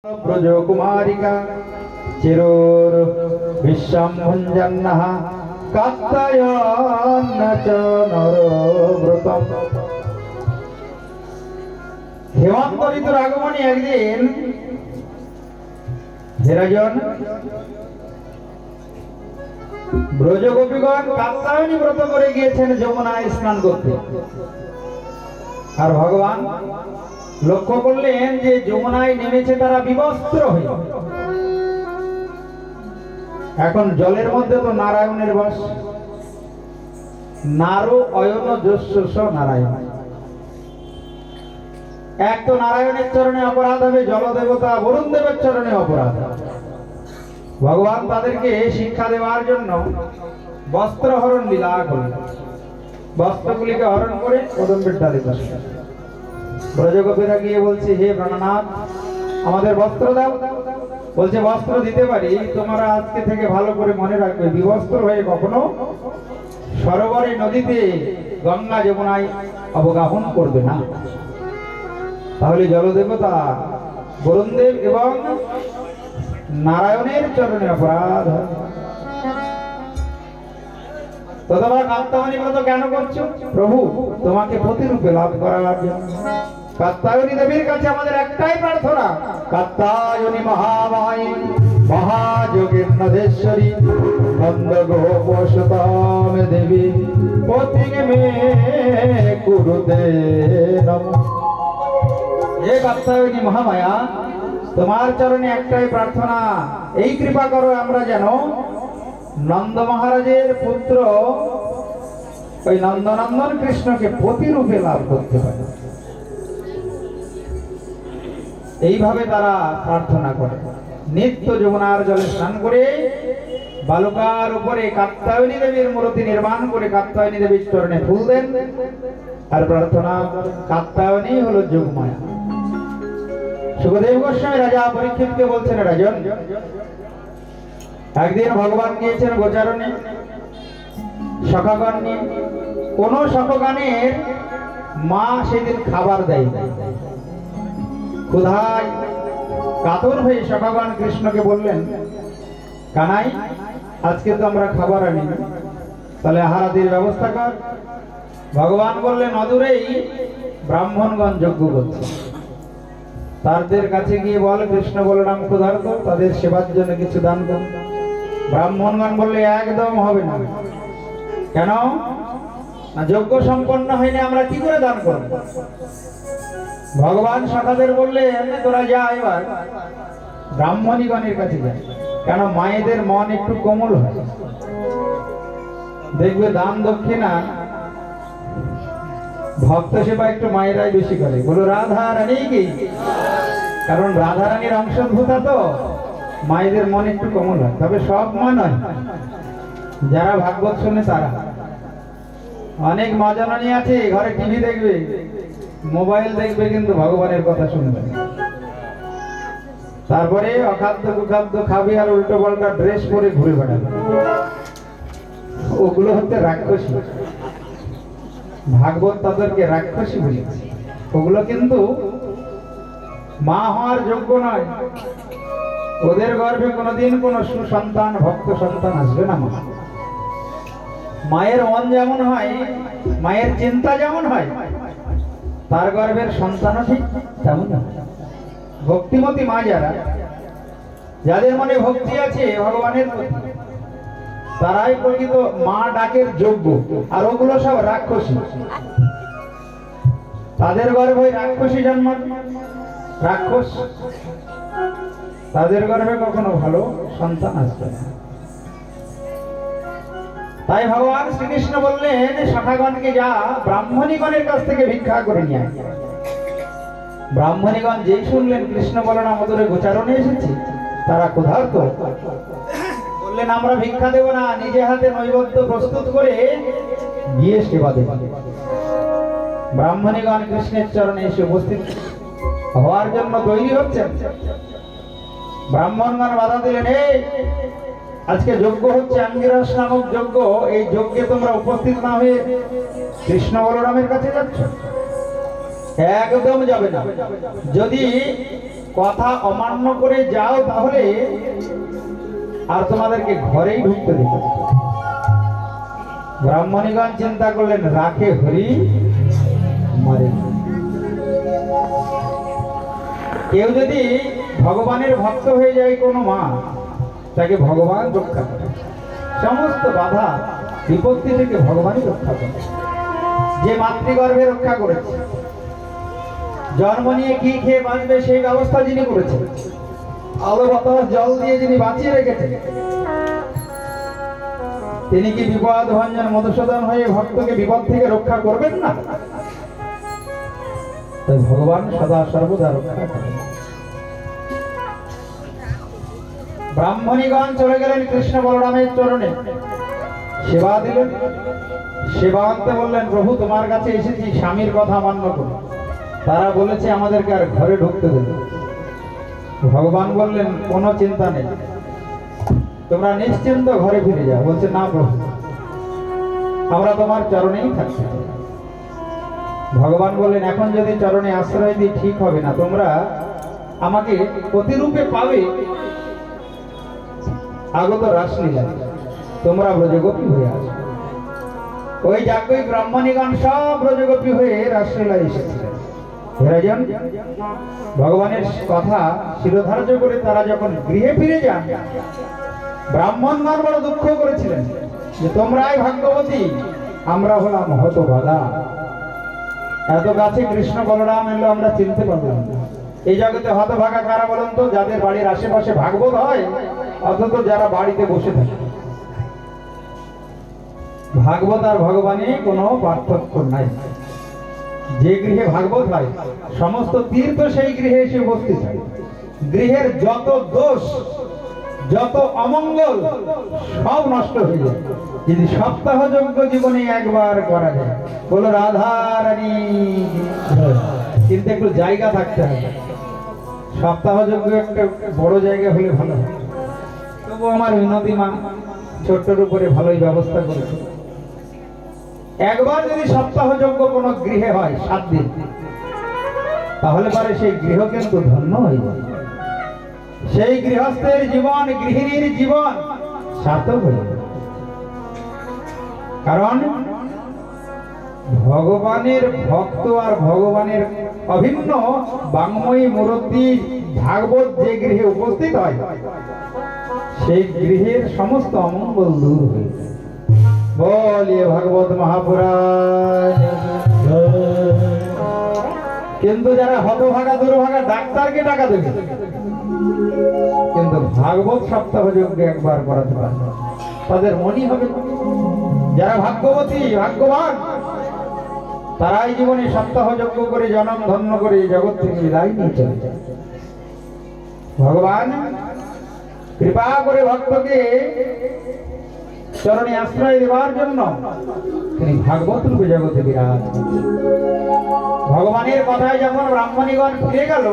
ব্রজকুমারিকা চিরোর বিশ্বাম ভঞ্জন্নঃ কাত্যায়ন চ নরব্রতম। হেমন্ত ঋতুর আগমনে একদিন হে রাজন, ব্রজগোপীগণ কাত্যায়নী ব্রত করে গিয়েছেন যমুনায় স্নান করতে। আর ভগবান লক্ষ্য করলেন যে যমুনায় নেমেছে তারা বিবস্ত্র হয়ে। এখন জলের মধ্যে তো নারায়ণের বাস, নারো অয়ন যস্য নারায়ণ। এক তো নারায়ণের চরণে অপরাধ হবে, জলদেবতা বরুণ দেবের চরণে অপরাধ। ভগবান তাদেরকে শিক্ষা দেওয়ার জন্য বস্ত্র হরণ লীলা করলেন। বস্ত্রগুলিকে হরণ করে কদম্বের ডালে বসলেন। ব্রজগোপীরা গিয়ে বলছে, হে প্রাণনাথ, আমাদের বস্ত্র দাও। বলছে, বস্ত্র দিতে পারি, তোমরা আজকে থেকে ভালো করে মনে রাখবে, বিবস্ত্র হয়ে কখনো সরোবরে নদীতে গঙ্গা যমুনায় অবগাহন করবে না, তাহলে জলদেবতা বরুণদেব এবং নারায়ণের চরণে অপরাধ হয়। তো তোমরা কাত্যায়নী ব্রত কেন করছো? প্রভু, তোমাকে প্রতিরূপে লাভ করার জন্য। কাত্যায়নী দেবীর কাছে আমাদের একটাই প্রার্থনা, কাত্যায়নী মহামায়ী মহাযোগীশ্বরী নন্দ গোপসতাম দেবী পতিকে মে কুরুতে নমঃ। হে কাত্যায়নী মহামায়া, তোমার চরণে একটাই প্রার্থনা, এই কৃপা করো আমরা যেন নন্দ মহারাজের পুত্র ওই নন্দনন্দন কৃষ্ণকে প্রতিরূপে লাভ করতে পারে। এইভাবে তারা প্রার্থনা করে। নিত্য যমুনার জলে স্নান করে বালুকার উপরে কাত্যায়নী দেবীর মূর্তি নির্মাণ করে কাত্যায়নী দেবীর চরণে ফুল দেন আর প্রার্থনা। কাত্যায়নী হলো যোগমায়া। সুখদেব গোস্বামী রাজা পরীক্ষিতকে বলছেন, রাজন, একদিন ভগবান গিয়েছেন গোচারণে সখাগণ নিয়ে। কোন সখগণের মা সেদিন খাবার দেয়। ক্ষুধায় কাতর হয়ে সখাগণ কৃষ্ণকে বললেন, কানাই, আজকে তো আমরা খাবার আনি, তাহলে আহারাদির ব্যবস্থা কর। ভগবান বললেন, অদূরেই ব্রাহ্মণগণ যজ্ঞ করছে, তাদের কাছে গিয়ে বল কৃষ্ণ বলরাম ক্ষুধার্ত, তাদের সেবার জন্য কিছু দান কর। ব্রাহ্মণগণ বললে, একদম হবে না। কেন? না, যজ্ঞ সম্পন্ন হয়নি, আমরা কি করে দান করব? ভগবান সখাদের বললেন, তোরা যা এবার ব্রাহ্মণীগণের কাছে যা। কেন? মায়েদের মন একটু কোমল হয়, দেখবে দান দক্ষিণা ভক্ত সেবা একটু মায়েরাই বেশি করে। বলো রাধা রানী কি? কারণ রাধা রানীর অংশভূতা তো মায়েদের মন একটু কোমল হয়। তবে সব মা নয়, যারা ভাগবত শোনে তারা। অনেক মা জননী আছে ঘরে টিভি দেখবে, মোবাইল দেখবে, কিন্তু ভগবানের কথা শুনবে। তারপরে অখাদ্য কুখাদ্য খাবি আর উল্টো পাল্টা ড্রেস পরে ঘুরে বেড়াবে। ওগুলো হচ্ছে রাক্ষসী। ভাগবত তাদেরকে রাক্ষসী বলেছে। ওগুলো কিন্তু মা হওয়ার যোগ্য নয়। ওদের গর্ভে কোনোদিন কোনো সুসন্তান ভক্ত সন্তান আসবে না। মায়ের মন যেমন হয়, মায়ের চিন্তা যেমন হয়, তার গর্ভের সন্তানও ঠিক তেমন। ভক্তিমতী মা যারা, যাদের মনে ভক্তি আছে ভগবানের প্রতি, তারাই প্রকৃত মা ডাকের যোগ্য। আর ওগুলো সব রাক্ষসী, তাদের গর্ভে রাক্ষসী জন্ম, রাক্ষস, তাদের গর্ভে কখনো ভালো সন্তান আসবে না। তাই ভগবান শ্রীকৃষ্ণ বললেন সখাগণকে, যা ব্রাহ্মণীগণের কাছ থেকে ভিক্ষা করে নিয়ে আয়। ব্রাহ্মণীগণ যেই শুনলেন কৃষ্ণ বলরাম মধুরে গোচারণে এসেছে, তারা ক্ষুধার্ত, বললেন আমরা ভিক্ষা দেব না, নিজে হাতে নৈবেদ্য প্রস্তুত করে গিয়ে সেবা দেব। ব্রাহ্মণীগণ কৃষ্ণের চরণে এসে উপস্থিত হওয়ার জন্য তৈরি হচ্ছেন। ব্রাহ্মণগণ বাধা দিলেন, এই আজকে যজ্ঞ হচ্ছে, আঙ্গিরস নামক যজ্ঞ, এই যজ্ঞে তোমরা উপস্থিত না হয়ে কৃষ্ণ বলরামের কাছে যাচ্ছ? একদম যাবে না। যদি কথা অমান্য করে যাও তাহলে আর তোমাদেরকে ঘরেই ঢুকতে দিবে। ব্রাহ্মণীগণ চিন্তা করলেন, রাখে হরি মারে। কেউ যদি ভগবানের ভক্ত হয়ে যায় কোনো মা, তাকে ভগবান রক্ষা করে। সমস্ত বাধা বিপত্তি থেকে ভগবানই রক্ষা করে। যে মাতৃগর্ভে রক্ষা করেছে, জন্ম নিয়ে কি খেয়ে বাঁচবে সেই ব্যবস্থা যিনি করেছেন, আলো বাতাস জল দিয়ে যিনি বাঁচিয়ে রেখেছেন, তিনি কি বিপদ ভঞ্জন মধুসূদন হয়ে ভক্তকে বিপদ থেকে রক্ষা করবেন না? তাই ভগবান সদা সর্বদা রক্ষা করেন। ব্রাহ্মণীগণ চলে গেলেন কৃষ্ণ বলরামের চরণে, সেবা দিলেন। সেবা আনতে বললেন, প্রভু তোমার কাছে এসেছি স্বামীর কথা মান্য করো। তারা বলেছে আমাদেরকে আর ঘরে ঢুকতে দেবে। ভগবান বললেন, কোনো চিন্তা নেই, তোমরা নিশ্চিন্ত ঘরে ফিরে যাও। বলছে, না প্রভু, আমরা তোমার চরণেই থাকছি। ভগবান বললেন, এখন যদি চরণে আশ্রয় দিই ঠিক হবে না, তোমরা আমাকে প্রতিরূপে পাবে আগত রাসলীলা, তোমরা ব্রজগোপী হয়ে আসো। ওই যাকই ব্রাহ্মণীগণ সব ব্রজগোপী হয়ে রাসলীলায় এসেছিলেন। রাজন ভগবানের কথা শিরোধার্য করে তারা যখন গৃহে ফিরে যান, ব্রাহ্মণগণ বড় দুঃখ করেছিলেন যে তোমরাই ভাগ্যবতী, আমরা হলাম হতভাগা। এত কাছে কৃষ্ণ বলরাম এলো, আমরা চিনতে পারলাম না। এই জগতে হতভাগা কারা বলুন তো? যাদের বাড়ির আশেপাশে ভাগবত হয়, অথচ যারা বাড়িতে বসে থাকে। ভাগবত আর ভগবানে কোনো পার্থক্য নাই। যে গৃহে ভাগবত হয়, সমস্ত তীর্থ সেই গৃহে এসে উপস্থিত হয়। গৃহের যত দোষ, যত অমঙ্গল সব নষ্ট হয়ে যায় যদি সপ্তাহযজ্ঞ জীবনে একবার করা যায়। বলো রাধা রানী। কিন্তু একটু জায়গা থাকতে হবে। সপ্তাহযজ্ঞ একটা বড় জায়গা হলে ভালো হয়। তবু আমার মিনতি মা ছোট্টর উপরে ভালোই ব্যবস্থা করেছে। একবার যদি সপ্তাহযজ্ঞ কোনো গৃহে হয় 7 দিন, তাহলে পরে সেই গৃহ কিন্তু ধন্য হয়ে যায়। সেই গৃহস্থের জীবন, গৃহিণীর জীবন সার্থক হয়ে যায়। কারণ ভগবানের ভক্ত আর ভগবানের অভিন্ন বাঙ্ময়ী মূর্তি ভাগবত যে গৃহে উপস্থিত হয়, সেই গৃহের সমস্ত অমঙ্গল দূর হয়ে যায়। বলিয়ে ভাগবত মহাপুরাণ। কিন্তু যারা হতভাগা দুর্ভাগা ডাক্তারকে টাকা দেবে, কিন্তু ভাগবত সপ্তাহযজ্ঞ একবার করাতে পারবে, তাদের মনই হবে। যারা ভাগ্যবতী, ভাগ্যবান, তারাই জীবনে সপ্তাহযজ্ঞ করে জনম ধন্য করে জগৎ থেকে বিদায় নিয়ে চলে যায়। ভগবান কৃপা করে ভক্তকে চরণে আশ্রয় দেওয়ার জন্য তিনি ভাগবত রূপে জগতে বিরাজ। ভগবানের কথায় যখন ব্রাহ্মণীগণ ফিরে গেল,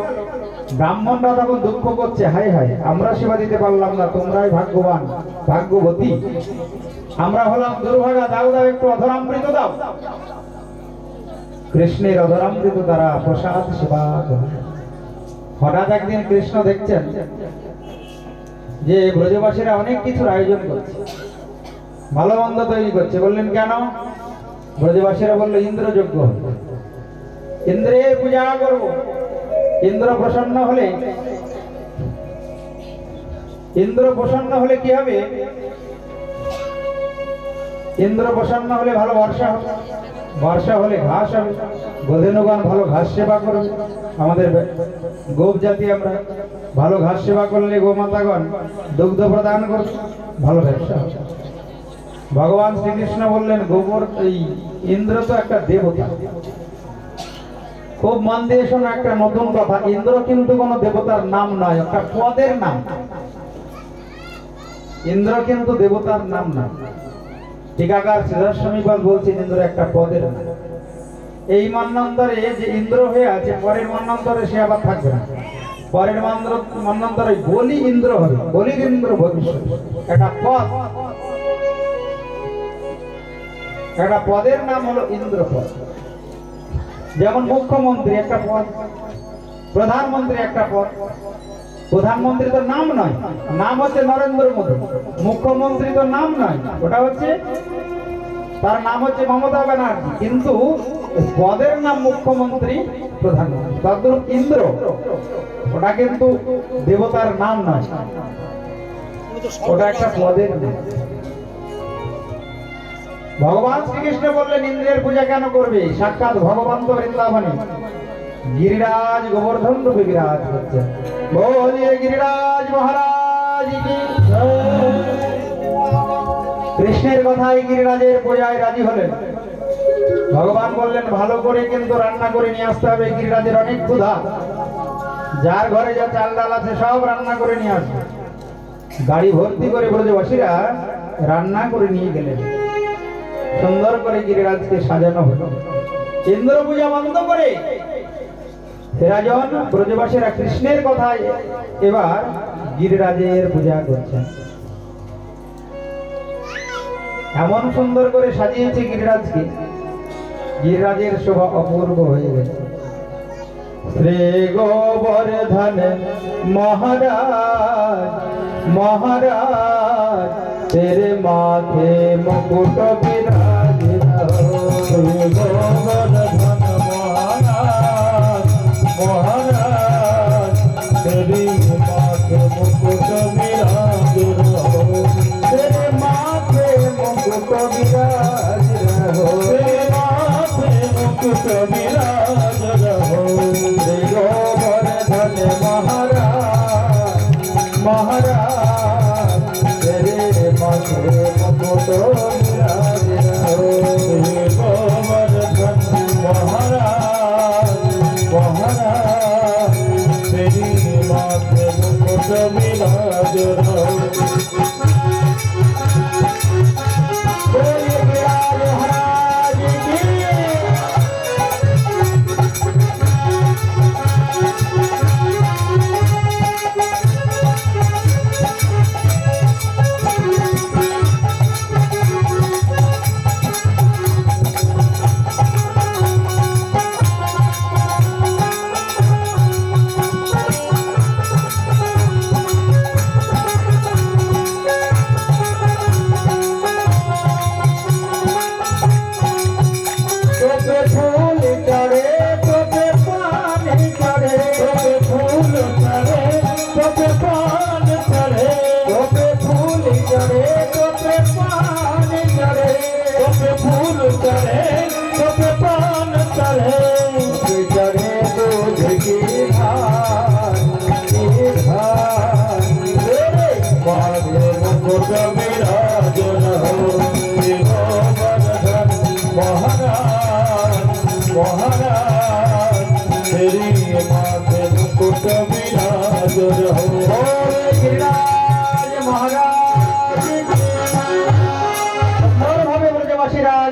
ব্রাহ্মণরা তখন দুঃখ করছে, হায় হায়, আমরা সেবা দিতে পারলাম না, তোমরাই ভাগ্যবান ভাগ্যবতী, আমরা হলাম দুর্ভাগা, দাও দাও একটু অধরামৃত দাও। কৃষ্ণের অধরামৃত দ্বারা প্রসাদ সেবা করে। হঠাৎ একদিন কৃষ্ণ দেখছেন যে ব্রজবাসীরা অনেক কিছুর আয়োজন করছে, ভালো মন্দ তৈরি করছে। বললেন কেন? ব্রজবাসীরা বললো ইন্দ্রযজ্ঞ, ইন্দ্রের পূজা করব। ইন্দ্র প্রসন্ন হলে, ইন্দ্র প্রসন্ন হলে কি হবে? ইন্দ্র প্রসন্ন হলে ভালো বর্ষা হবে, বর্ষা হলে ঘাস হবে, গোধেনুগণ ভালো ঘাস সেবা করবে। আমাদের গোপ জাতি, আমরা ভালো ঘাস সেবা করলে গোমাতাগণ দুগ্ধ প্রদান করবে, ভালো ব্যবসা হবে। ভগবান শ্রীকৃষ্ণ বললেন, গোবর এই ইন্দ্র তো একটা দেবতা। খুব মন দিয়ে শোনো একটা নতুন কথা, ইন্দ্র কিন্তু কোনো দেবতার নাম নয়, একটা পদের নাম। ইন্দ্র কিন্তু দেবতার নাম না। টিকাকার শ্রীধরস্বামীপাল বলছেন ইন্দ্র একটা পদের নাম। এই মন্বন্তরে যে ইন্দ্র হয়ে আছে, পরের মন্বন্তরে সে আবার থাকবে না। পরের মন্বন্তরে বলি ইন্দ্র হবে, বলির ইন্দ্র ভবিষ্যৎ। একটা পদ, একটা পদের নাম হলো ইন্দ্র পদ। যেমন মুখ্যমন্ত্রী একটা পদ, প্রধানমন্ত্রী একটা পদ। প্রধানমন্ত্রী তো নাম নয়, নাম হচ্ছে নরেন্দ্র মোদী। মুখ্যমন্ত্রী তো নাম নয়, ওটা হচ্ছে তার নাম হচ্ছে মমতা ব্যানার্জি, কিন্তু পদের নাম মুখ্যমন্ত্রী প্রধানমন্ত্রী। তদ্রূপ ইন্দ্র, ওটা কিন্তু দেবতার নাম নয়, ওটা একটা পদের নাম। ভগবান শ্রীকৃষ্ণ বললেন ইন্দ্রের পূজা কেন করবে? সাক্ষাৎ ভগবান তো বৃন্দাবনে গিরিরাজ গোবর্ধন রূপে বিরাজ করছে। বলিয়ে গিরিরাজ মহারাজ কি জয়। কৃষ্ণের কথায় গিরিরাজের পূজায় রাজি হলেন। ভগবান বললেন ভালো করে কিন্তু রান্না করে নিয়ে আসতে হবে, গিরিরাজের অনেক ক্ষুধা। যার ঘরে যা চাল ডাল আছে সব রান্না করে নিয়ে আসবে। গাড়ি ভর্তি করে ব্রজবাসীরা রান্না করে নিয়ে গেলেন। সুন্দর করে গিরিরাজকে সাজানো হলো। ইন্দ্র পূজা বন্ধ করে রাজন ব্রজবাসীরা কৃষ্ণের কথায় এবার গিরিরাজের পূজা করছেন। এমন সুন্দর করে সাজিয়েছে গিরিরাজকে, গিরিরাজের শোভা অপূর্ব হয়ে গেছে। শ্রী গোবর্ধন মহারাজ মহারাজ तेरे माथे मुकुट विराज श्री गोवर्धन महाराज महाराज तेरे माथे मुकुट विराज तेरे माथे मुकुट विराज रहो तेरे माथे मुकुट विराज रहो श्री गोवर्धन महाराज महाराज तेरे माथे मुकुट विराज रहो श्री गोवर्धन महाराज महाराज तेरे माथे मुकुट विराज रहो।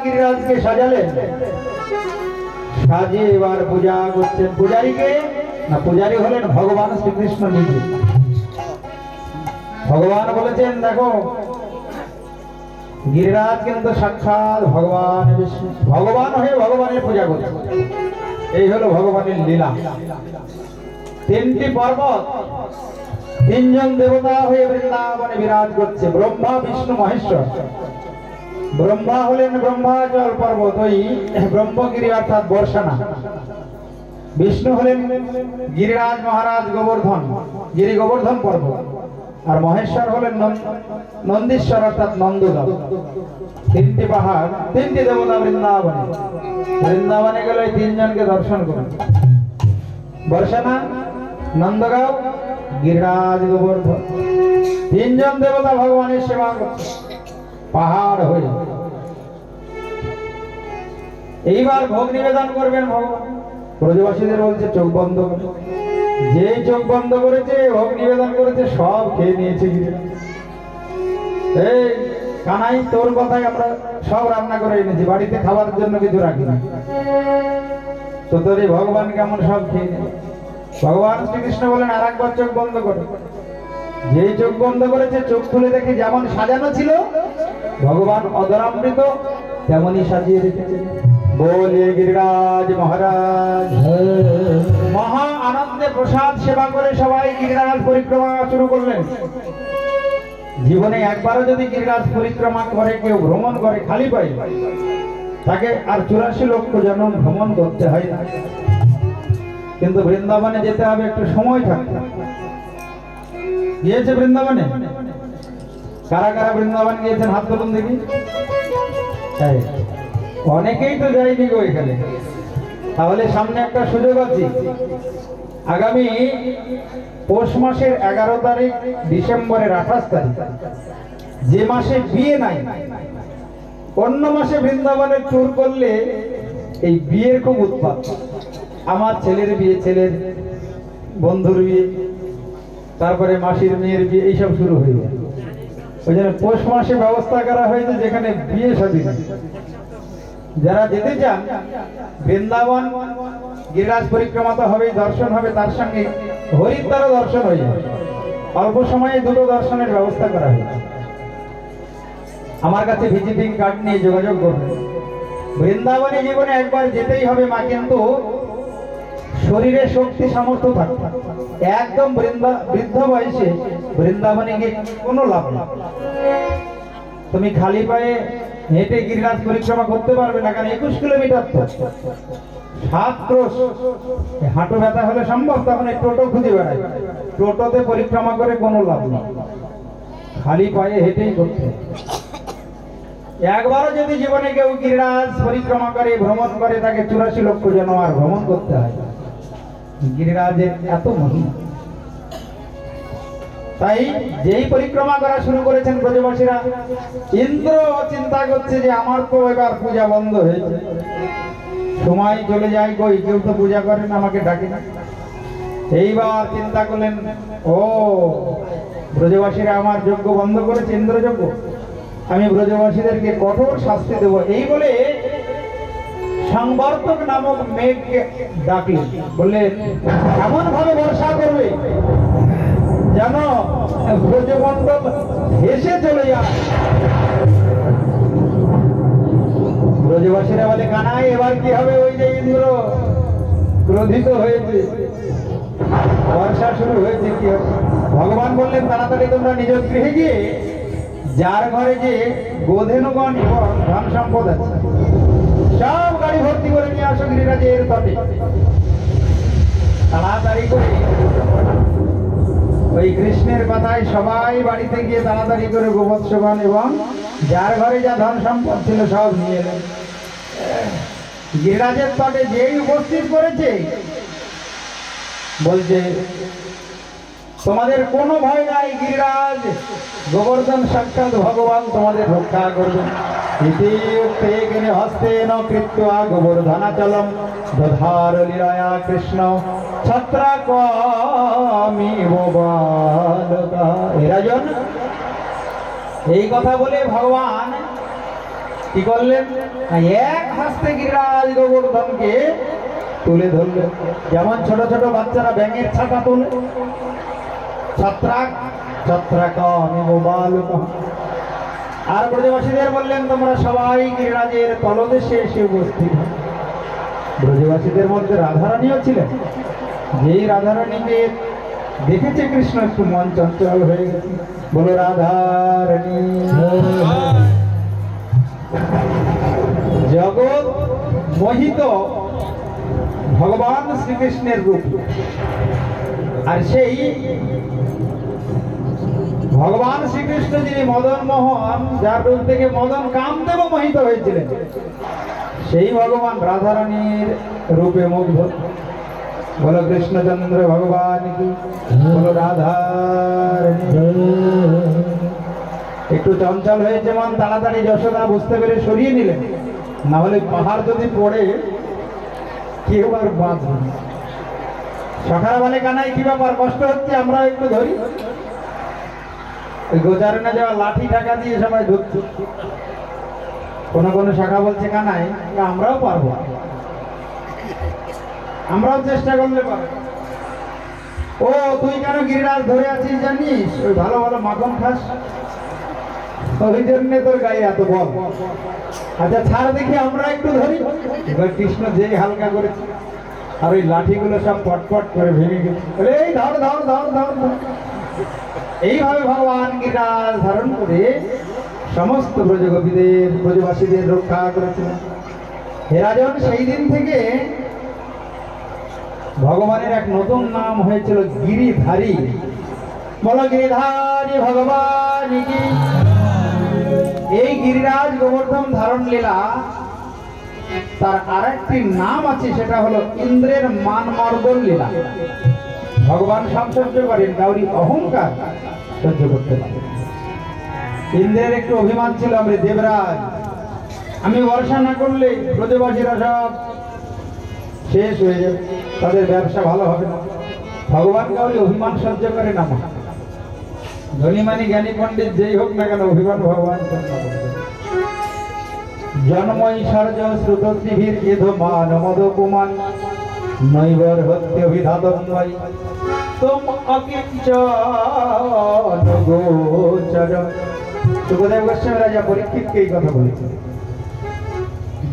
গিরিরাজকে সাজালেন, সাজিয়ে এবার পূজা করছেন। পূজারীকে না, পূজারী হলেন ভগবান শ্রীকৃষ্ণ নিজে। ভগবান বলেছেন দেখো গিরিরাজ কিন্তু সাক্ষাৎ ভগবান বিষ্ণু, ভগবান হয়ে ভগবানের পূজা করছে। এই হলো ভগবানের লীলা। তিনটি পর্বত, তিনজন দেবতা হয়ে বৃন্দাবনে বিরাজ করছে, ব্রহ্মা বিষ্ণু মহেশ্বর। ব্রহ্মা হলেন ব্রহ্মাচল পর্বত, ওই ব্রহ্মগিরি অর্থাৎ বর্ষানা। বিষ্ণু হলেন গিরিরাজ মহারাজ গোবর্ধন, গিরি গোবর্ধন পর্বত। আর মহেশ্বর হলেন নন্দীশ্বর অর্থাৎ নন্দদল। তিনটি পাহাড়, তিনটি দেবতা বৃন্দাবনে। বৃন্দাবনে গেলে ওই তিনজনকে দর্শন করুন, বর্ষানা, নন্দগাঁও, গিরিরাজ গোবর্ধন। তিনজন দেবতা ভগবানের সেবা করছে পাহাড় হয়ে। এইবার ভোগ নিবেদন করবেন ভগবান। ব্রজবাসীদের বলছে চোখ বন্ধ করে। যেই চোখ বন্ধ করেছে, ভোগ নিবেদন করেছে, সব খেয়ে নিয়েছে। এই কানাই, তোর কথাই আমরা সব রান্না করে এনেছি, বাড়িতে খাবার জন্য কিছু রাখি না, তো তোর এই ভগবান কেমন সব খেয়ে নেয়। ভগবান শ্রীকৃষ্ণ বলেন আর একবার চোখ বন্ধ করে। যেই চোখ বন্ধ করেছে, চোখ খুলে দেখে যেমন সাজানো ছিল ভগবান অধরামৃত তেমনই সাজিয়ে রেখেছেন। বলিয়ে গিরিরাজ মহারাজ। মহা আনন্দে প্রসাদ সেবা করে সবাই গিরিরাজ পরিক্রমা শুরু করলেন। জীবনে একবারও যদি গিরিরাজ পরিক্রমা করে, কেউ ভ্রমণ করে খালি পায়ে, তাকে আর 84 লক্ষ জন্ম ভ্রমণ করতে হয় না। কিন্তু বৃন্দাবনে যেতে হবে, একটু সময় থাকতে। গিয়েছে বৃন্দাবনে? কারা কারা বৃন্দাবন গিয়েছেন হাত তুলুন দেখি। অনেকেই তো যায়নি গো এখানে। তাহলে সামনে একটা সুযোগ আছে। আগামী পৌষ মাসের 11 তারিখ, ডিসেম্বরের 28 তারিখ, যে মাসে বিয়ে নাই, অন্য মাসে বৃন্দাবনে ট্যুর করলে এই বিয়ের খুব উৎপাত। আমার ছেলের বিয়ে, ছেলের বন্ধুর বিয়ে, তারপরে মাসির মেয়ের বিয়ে, এইসব শুরু হয়ে যায়। ওই জন্য পৌষ মাসে ব্যবস্থা করা হয়েছে যেখানে বিয়ে শাদী। যারা যেতে চান বৃন্দাবন, গিরিরাজ পরিক্রমা তো হবেই, দর্শন হবে, তার সঙ্গে হরিদ্বারও দর্শন হয়ে যাবে। অল্প সময়ে দুটো দর্শনের ব্যবস্থা করা হয়েছে। আমার কাছে ভিজিটিং কার্ড নিয়ে যোগাযোগ করবে। বৃন্দাবনে জীবনে একবার যেতেই হবে মা, কিন্তু শরীরে শক্তি সামর্থ্য থাকবে। একদম বৃদ্ধ বয়সে বৃন্দাবনে গিয়ে কোনো লাভ নেই। তুমি খালি পায়ে হেঁটে গিরিরাজ পরিক্রমা করতে পারবে না, কারণ 21 কিলোমিটার তো 7 ক্রোশ। হাঁটু ব্যথা হলে সম্ভব, তখন এই টোটো খুঁজে বেড়ায়। টোটোতে পরিক্রমা করে কোনো লাভ নেই, খালি পায়ে হেঁটেই করতে। একবারও যদি জীবনে কেউ গিরিরাজ পরিক্রমা করে, ভ্রমণ করে, তাকে 84 লক্ষ জন্ম আর ভ্রমণ করতে হয়। গিরিরাজের এত মহিমা। তাই যেই পরিক্রমা করা শুরু করেছেন ব্রজবাসীরা, ইন্দ্র চিন্তা করছে যে আমার তো এবার পূজা বন্ধ হয়েছে, সময় চলে যায়, কই কেউ তো পূজা করেন, আমাকে ডাকে না। এইবার চিন্তা করলেন, ও ব্রজবাসীরা আমার যজ্ঞ বন্ধ করেছে, ইন্দ্র যজ্ঞ, আমি ব্রজবাসীদেরকে কঠোর শাস্তি দেব। এই বলে সংবর্তক নামক মেঘকে ডাকলেন, বললেন এমন ভাবে বর্ষা করবে যেন ব্রজমণ্ডল হেসে চলে যায়। ব্রজবাসীরা বলে, কানাই এবার কি হবে? ওই যে ইন্দ্র ক্রোধিত হয়েছে, বর্ষা শুরু হয়েছে, কি হবে? ভগবান বললেন, তাড়াতাড়ি তোমরা নিজ গৃহে গিয়ে যার ঘরে যে গোধেনুগণ এবং ধন সম্পদ আছে সব গাড়ি ভর্তি করে নিয়ে আসো গিরিরাজের তটে। তাড়াতাড়ি করে ওই কৃষ্ণের কথায় সবাই বাড়িতে গিয়ে তাড়াতাড়ি করে গোবৎসগণ এবং যার ঘরে যা ধন সম্পদ ছিল সব নিয়ে এলেন। গিরিরাজের তটে যেই উপস্থিত করেছে, বলছে তোমাদের কোনো ভয় নাই, গিরিরাজ গোবর্ধন সাক্ষাৎ ভগবান তোমাদের রক্ষা করবেন। হস্তেন কৃত্বা গোবর্ধনাচলম দধার লীলায়া কৃষ্ণ ছত্রাকমিব বালকা। এরাজন এই কথা বলে ভগবান কি করলেন? এক হস্তে গিরিরাজ গোবর্ধনকে তুলে ধরলেন, যেমন ছোট ছোট বাচ্চারা ব্যাঙের ছাতা তোলে। ছত্রাকমিব বালকা। আর ব্রজবাসীদের বললেন, তোমরা সবাই গিরিরাজের তলদেশে এসে উপস্থিত। ব্রজবাসীদের মধ্যে রাধারানীও ছিলেন। যেই রাধারানীকে দেখেছে কৃষ্ণ, একটু মন চঞ্চল হয়ে গেছে। বলো রাধারানী। জগৎ মোহিত ভগবান শ্রীকৃষ্ণের রূপ, আর সেই ভগবান শ্রীকৃষ্ণ যিনি মদন মোহন, যার রূপ থেকে মদন কামদেব মোহিত হয়েছিলেন, সেই ভগবান রাধারানীর রূপে মুগ্ধ। বলো কৃষ্ণচন্দ্র ভগবান কি, বলো রাধারানী। একটু চঞ্চল হয়েছে মন, তাড়াতাড়ি যশোদা বুঝতে পেরে সরিয়ে নিলেন, না হলে পাহাড় যদি পড়ে কেউ আর বাঁচবে না। সখারা বলে, কানাই কি ব্যাপার, কষ্ট হচ্ছে, আমরা একটু ধরি। ওই গোচারণে যাওয়া লাঠি টাকা দিয়ে সবাই ধরছে। কোন কোন শাখা বলছে, কানাই আমরাও পারবো, আমরাও চেষ্টা করলে পারবো। ও তুই কেন গিরিরাজ ধরে আছিস জানিস? ওই ভালো ভালো মাখন খাস, ওই জন্যে তোর গায়ে এত বল। আচ্ছা ছাড় দেখি, আমরা একটু ধরি। এবার কৃষ্ণ যে হালকা করেছে, আর ওই লাঠিগুলো সব পটপট করে ভেঙে গেছে। এই ধর ধর ধর ধর ধর। এইভাবে ভগবান গিরিরাজ ধারণ করে সমস্ত ব্রজগোপীদের ব্রজবাসীদের রক্ষা করেছিলেন। হে রাজন, সেই দিন থেকে ভগবানের এক নতুন নাম হয়েছিল গিরিধারী। বলো গিরিধারী ভগবান কি। এই গিরিরাজ গোবর্ধন ধারণ লীলা তার আরেকটি নাম আছে, সেটা হলো ইন্দ্রের মান মর্দন লীলা। ভগবান সব সহ্য করেন, কাউরি অহংকার সহ্য করতে পারে। ইন্দ্রের একটু অভিমান ছিল, আমি দেবরাজ, আমি বর্ষা না করলে ব্রজবাসীরা সব শেষ হয়ে যাবে, তাদের ব্যবসা ভালো হবে না। ভগবান কাউরি অভিমান সহ্য করে না। ধনীমানি জ্ঞানী পণ্ডিত যেই হোক না কেন, অভিমান ভগবান সহ্য করে। জন্মৈশ্বর্য শ্রুতত্রিভীর এধ মান মদপুমান নৈবর হত্যভিধাতন্বৈ তোম অকিঞ্চন গোচর। সুখদেব গোস্বামী রাজা পরীক্ষিতকে এই কথা বলেছেন।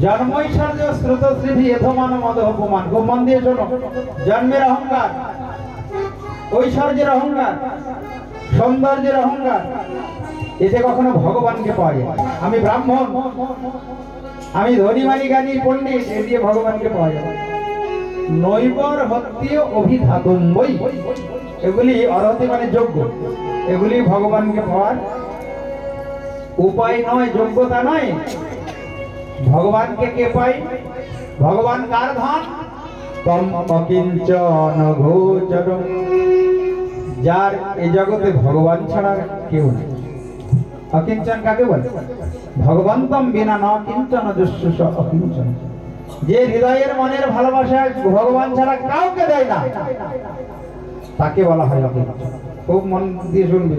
জন্মৈশ্বর্য শ্রুতশ্রীভি এধমান মদ অপমান। খুব মন দিয়ে শোনো। জন্মের অহংকার, ঐশ্বর্যের অহংকার, সৌন্দর্যের অহংকার, এতে কখনো ভগবানকে পাওয়া যায়। আমি ব্রাহ্মণ, আমি ধনীমানি জ্ঞানী পণ্ডিত, এ দিয়ে ভগবানকে পাওয়া যায়। নৈবর হত্যীয় অভিধাতম্বই, এগুলি অরহতি মানে যোগ্য, এগুলি ভগবানকে পাওয়ার উপায় নয়, যোগ্যতা নয়। ভগবানকে কে পায়? ভগবান কার ধন? তম অকিঞ্চন গোচর, যার এই জগতে ভগবান ছাড়া কেউ নেই। অকিঞ্চন কাকে বলে? ভগবন্তম বিনা ন কিঞ্চন যস্য অকিঞ্চন, যে হৃদয়ের মনের ভালোবাসা ভগবান ছাড়া কাউকে দেয় না, তাকে বলা হয় অকিঞ্চন। খুব মন দিয়ে শুনবে।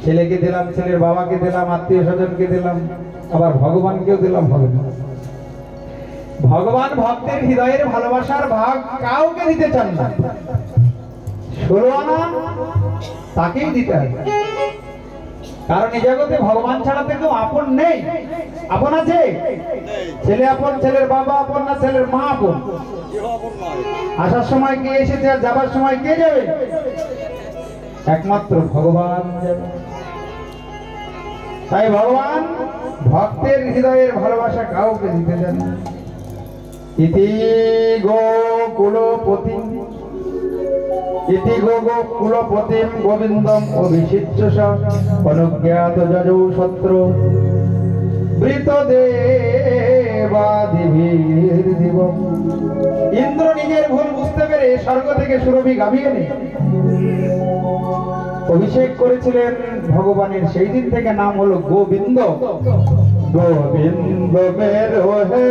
ছেলেকে দিলাম, ছেলের বাবাকে দিলাম, আত্মীয় স্বজনকে দিলাম, আবার ভগবানকেও দিলাম, হবে না। ভগবান ভক্তের হৃদয়ের ভালোবাসার ভাগ কাউকে দিতে চান না। 16 আনা তাকেই দিতে হবে, কারণ এই জগতে ভগবান ছাড়া তো কেউ আপন নেই। আপন আছে? ছেলে আপন, ছেলের বাবা আপন না, ছেলের মা আপন? আসার সময় কে এসেছে আর যাবার সময় কে যাবে? একমাত্র ভগবান যাবে। তাই ভগবান ভক্তের হৃদয়ের ভালোবাসা কাউকে দিতে চান না। ইতি গোকুলপতি, ইতি গোকুলপতিম গোবিন্দম অভিষিচ্য অনুজ্ঞাত যজৌ শত্র বৃত দেবাদিভীর দিবম। ইন্দ্র নিজের ভুল বুঝতে পেরে স্বর্গ থেকে সুরভি গাভী এনে অভিষেক করেছিলেন ভগবানের। সেই দিন থেকে নাম হলো গোবিন্দ। গোবিন্দ মেরো হে